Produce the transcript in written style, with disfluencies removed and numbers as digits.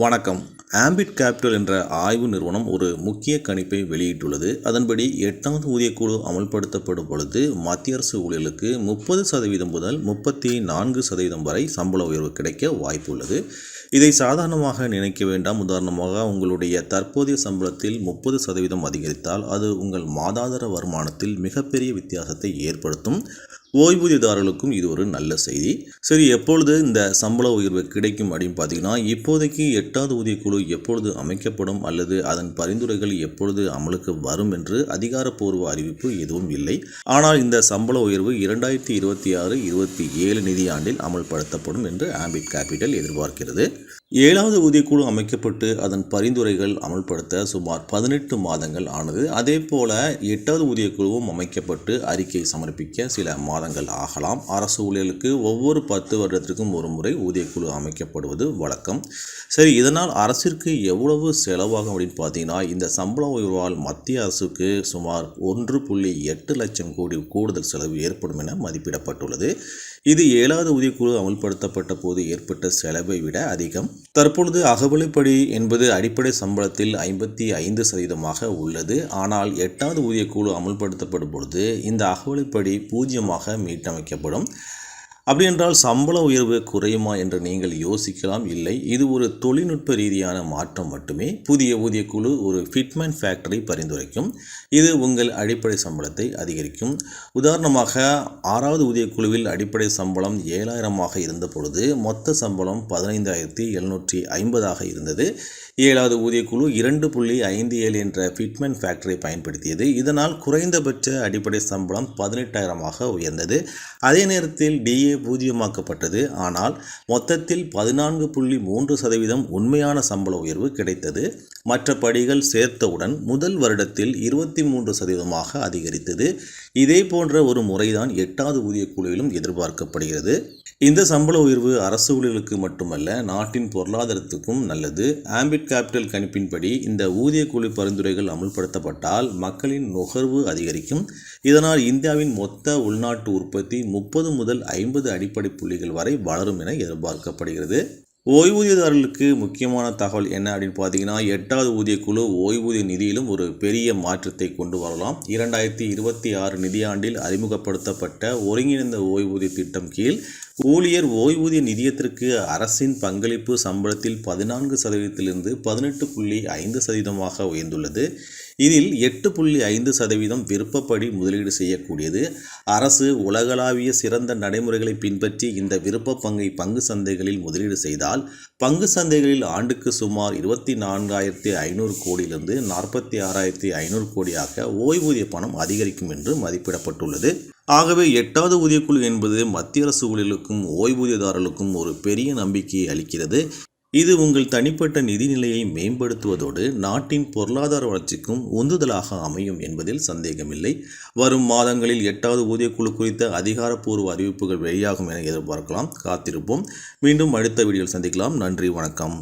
வணக்கம். Ambit capital என்ற ஆய்வு நிறுவனம் ஒரு முக்கிய கணிப்பை வெளியிட்டுள்ளது. அதன்படி 8வது ஊதியக்குழு அமல்படுத்தப்படும் பொழுது மத்திய அரசு ஊழியர்களுக்கு 30% முதல் 34% வரை சம்பள உயர்வு கிடைக்க வாய்ப்பு உள்ளது. இதை சாதாரணமாக நினைக்க வேண்டாம். உதாரணமாக, உங்களுடைய தற்போதைய சம்பளத்தில் 30% அதிகரித்தால் அது உங்கள் மாதாந்திர வருமானத்தில் மிகப்பெரிய வித்தியாசத்தை ஏற்படுத்தும். ஓய்வூதியதாரர்களுக்கும் இது ஒரு நல்ல செய்தி. சரி, எப்பொழுது இந்த சம்பள உயர்வு கிடைக்கும் அப்படின்னு பார்த்தீங்கன்னா, இப்போதைக்கு 8வது ஊதியக்குழு எப்பொழுது அமைக்கப்படும் அல்லது அதன் பரிந்துரைகள் எப்பொழுது அமலுக்கு வரும் என்று அதிகாரப்பூர்வ அறிவிப்பு எதுவும் இல்லை. ஆனால் இந்த சம்பள உயர்வு 2026-27 நிதியாண்டில் அமல்படுத்தப்படும் என்று ஆம்பிட் கேபிட்டல் எதிர்பார்க்கிறது. 7வது ஊதியக்குழு அமைக்கப்பட்டு அதன் பரிந்துரைகள் அமல்படுத்த சுமார் 18 மாதங்கள் ஆனது. அதே போல 8வது ஊதியக்குழுவும் அமைக்கப்பட்டு அறிக்கை சமர்ப்பிக்க சில மாதங்கள் ஆகலாம். அரசு ஊழியர்களுக்கு ஒவ்வொரு 10 வருடத்திற்கும் ஒரு முறை ஊதியக்குழு அமைக்கப்படுவது வழக்கம். சரி, இதனால் அரசிற்கு எவ்வளவு செலவாகும் அப்படின்னு பார்த்தீங்கன்னா, இந்த சம்பள உயர்வால் மத்திய அரசுக்கு சுமார் 1.8 லட்சம் கோடி கூடுதல் செலவு ஏற்படும் என மதிப்பிடப்பட்டுள்ளது. இது 7வது ஊதியக்குழு அமல்படுத்தப்பட்ட போது ஏற்பட்ட செலவை விட அதிகம். தற்பொழுது அகவிலைப்படி என்பது அடிப்படை சம்பளத்தில் 55% உள்ளது. ஆனால் 8வது ஊதியக்குழு அமல்படுத்தப்படும் பொழுது இந்த அகவிலைப்படி 0 மீட்டமைக்கப்படும். அப்படி என்றால் சம்பள உயர்வு குறையுமா என்று நீங்கள் யோசிக்கலாம். இல்லை, இது ஒரு தொழில்நுட்ப ரீதியான மாற்றம் மட்டுமே. புதிய ஊதியக்குழு ஒரு ஃபிட்மென்ட் ஃபேக்டரை பரிந்துரைக்கும். இது உங்கள் அடிப்படை சம்பளத்தை அதிகரிக்கும். உதாரணமாக, 6வது ஊதியக்குழுவில் அடிப்படை சம்பளம் 7,000 இருந்த பொழுது மொத்த சம்பளம் 15,750 இருந்தது. 7வது ஊதியக்குழு 2.57 என்ற ஃபிட்மென்ட் ஃபேக்டரை பயன்படுத்தியது. இதனால் குறைந்தபட்ச அடிப்படை சம்பளம் 18,000 உயர்ந்தது. அதே நேரத்தில் டிஏ 0 ஆனால் மொத்தத்தில் 14.3% உண்மையான சம்பள உயர்வு கிடைத்தது. மற்ற படிகள் சேர்த்தவுடன் முதல் வருடத்தில் 23% அதிகரித்தது. இதே போன்ற ஒரு முறைதான் 8வது ஊதியக்குழுவிலும் எதிர்பார்க்கப்படுகிறது. இந்த சம்பள உயர்வு அரசு ஊழியர்களுக்கு மட்டுமல்ல, நாட்டின் பொருளாதாரத்துக்கும் நல்லது. ஆம்பிட் கேபிட்டல் கணிப்பின்படி இந்த ஊதியக்குழு பரிந்துரைகள் அமல்படுத்தப்பட்டால் மக்களின் நுகர்வு அதிகரிக்கும். இதனால் இந்தியாவின் மொத்த உள்நாட்டு உற்பத்தி 30 முதல் 50 அடிப்படை புள்ளிகள் வரை வளரும் என எதிர்பார்க்கப்படுகிறது. ஓய்வூதியதாரர்களுக்கு முக்கியமான தகவல் என்ன அப்படின்னு பார்த்தீங்கன்னா, 8வது ஊதியக்குழு ஓய்வூதிய நிதியிலும் ஒரு பெரிய மாற்றத்தை கொண்டு வரலாம். 2026 நிதியாண்டில் அறிமுகப்படுத்தப்பட்ட ஒருங்கிணைந்த ஓய்வூதிய திட்டம் கீழ் ஊழியர் ஓய்வூதிய நிதியத்திற்கு அரசின் பங்களிப்பு சம்பளத்தில் 14%லிருந்து 18.5% உயர்ந்துள்ளது. இதில் 8.5% விருப்பப்படி முதலீடு செய்யக்கூடியது. அரசு உலகளாவிய சிறந்த நடைமுறைகளை பின்பற்றி இந்த விருப்ப பங்கை பங்கு சந்தைகளில் முதலீடு செய்தால் பங்கு சந்தைகளில் ஆண்டுக்கு சுமார் 24,500 கோடியிலிருந்து 46,500 கோடியாக ஓய்வூதிய பணம் அதிகரிக்கும் என்று மதிப்பிடப்பட்டுள்ளது. ஆகவே 8வது ஊதியக்குழு என்பது மத்திய அரசு ஊழியர்களுக்கும் ஓய்வூதியதாரர்களுக்கும் ஒரு பெரிய நம்பிக்கையை அளிக்கிறது. இது உங்கள் தனிப்பட்ட நிதிநிலையை மேம்படுத்துவதோடு நாட்டின் பொருளாதார வளர்ச்சிக்கும் உந்துதலாக அமையும் என்பதில் சந்தேகமில்லை. வரும் மாதங்களில் 8வது ஊதியக்குழு குறித்த அதிகாரப்பூர்வ அறிவிப்புகள் வெளியாகும் என எதிர்பார்க்கலாம். காத்திருப்போம். மீண்டும் அடுத்த வீடியோவில் சந்திக்கலாம். நன்றி, வணக்கம்.